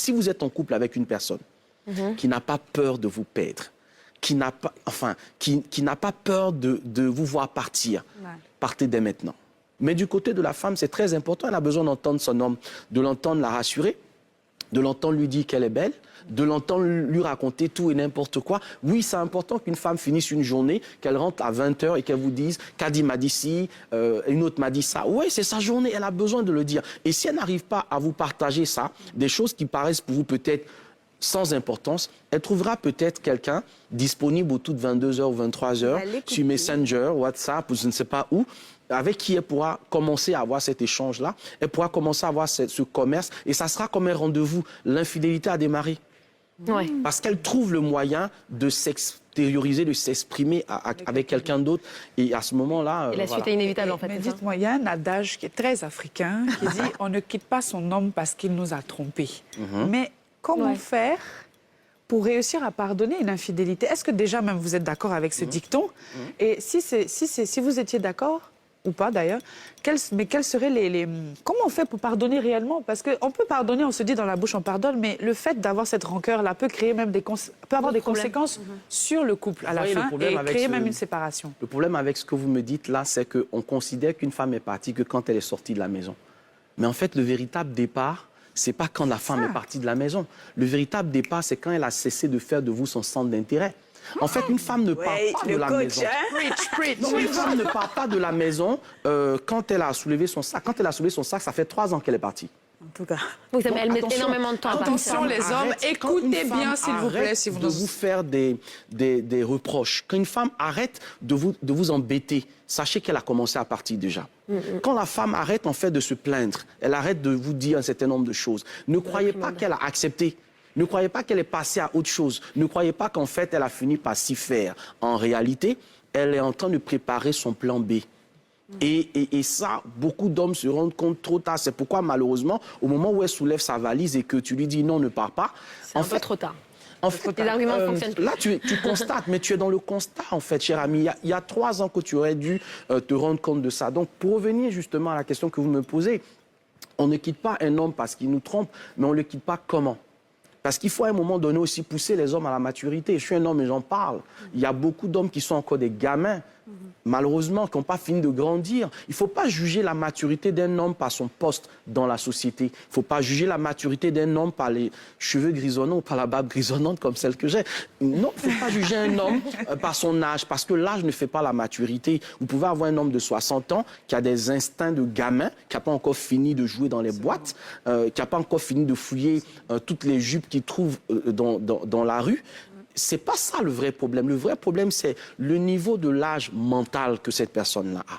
Si vous êtes en couple avec une personne qui n'a pas peur de vous perdre, qui n'a pas, qui n'a pas peur de vous voir partir, partez dès maintenant. Mais du côté de la femme, c'est très important. Elle a besoin d'entendre son homme, de l'entendre la rassurer, de l'entendre lui dire qu'elle est belle, de l'entendre lui raconter tout et n'importe quoi. Oui, c'est important qu'une femme finisse une journée, qu'elle rentre à 20 h et qu'elle vous dise « Kadi m'a dit ci, une autre m'a dit ça ». Oui, c'est sa journée, elle a besoin de le dire. Et si elle n'arrive pas à vous partager ça, des choses qui paraissent pour vous peut-être sans importance, elle trouvera peut-être quelqu'un disponible autour de 22 h ou 23 h sur Messenger, WhatsApp ou je ne sais pas où, avec qui elle pourra commencer à avoir cet échange-là, elle pourra commencer à avoir ce commerce, et ça sera comme un rendez-vous. L'infidélité a démarré. Ouais. Parce qu'elle trouve le moyen de s'extérioriser, de s'exprimer avec quelqu'un d'autre, et à ce moment-là... Et la suite est inévitable, en fait. Mais dites-moi, il y a un adage qui est très africain, qui dit « On ne quitte pas son homme parce qu'il nous a trompés ». Mais comment faire pour réussir à pardonner une infidélité? Est-ce que déjà même vous êtes d'accord avec ce dicton? Et si vous étiez d'accord, ou pas d'ailleurs, quels seraient les... Comment on fait pour pardonner réellement? Parce qu'on peut pardonner, on se dit dans la bouche on pardonne, mais le fait d'avoir cette rancœur-là peut créer même peut avoir des conséquences sur le couple à la fin et créer même une séparation. Le problème avec ce que vous me dites là, c'est qu'on considère qu'une femme est partie que quand elle est sortie de la maison. Mais en fait, le véritable départ, c'est pas quand la femme est partie de la maison. Le véritable départ, c'est quand elle a cessé de faire de vous son centre d'intérêt. En fait, une femme ne part pas de la maison. Non, une femme ne part pas de la maison quand elle a soulevé son sac. Quand elle a soulevé son sac, ça fait 3 ans qu'elle est partie. En tout cas. Donc, elle met énormément de temps à partir. Attention les hommes, écoutez bien s'il vous plaît. Si vous de vous faire des reproches. Quand une femme arrête de vous embêter, sachez qu'elle a commencé à partir déjà. Quand la femme arrête en fait de se plaindre, elle arrête de vous dire un certain nombre de choses, ne croyez pas qu'elle a accepté. Ne croyez pas qu'elle est passée à autre chose. Ne croyez pas qu'en fait, elle a fini par s'y faire. En réalité, elle est en train de préparer son plan B. Et ça, beaucoup d'hommes se rendent compte trop tard. C'est pourquoi, malheureusement, au moment où elle soulève sa valise et que tu lui dis non, ne pars pas... C'est un peu trop tard. En fait, les arguments ne fonctionnent plus. Là, tu constates, mais tu es dans le constat, en fait, cher ami. Il y a 3 ans que tu aurais dû te rendre compte de ça. Donc, pour revenir justement à la question que vous me posez, on ne quitte pas un homme parce qu'il nous trompe, mais on ne le quitte pas comment? Parce qu'il faut à un moment donné aussi pousser les hommes à la maturité. Je suis un homme et j'en parle. Il y a beaucoup d'hommes qui sont encore des gamins, malheureusement, qui n'ont pas fini de grandir. Il ne faut pas juger la maturité d'un homme par son poste dans la société. Il ne faut pas juger la maturité d'un homme par les cheveux grisonnants ou par la barbe grisonnante comme celle que j'ai. Non, il ne faut pas juger un homme par son âge, parce que l'âge ne fait pas la maturité. Vous pouvez avoir un homme de 60 ans qui a des instincts de gamin, qui n'a pas encore fini de jouer dans les boîtes, qui n'a pas encore fini de fouiller toutes les jupes qu'il trouve dans la rue. C'est pas ça le vrai problème. Le vrai problème, c'est le niveau de l'âge mental que cette personne-là a.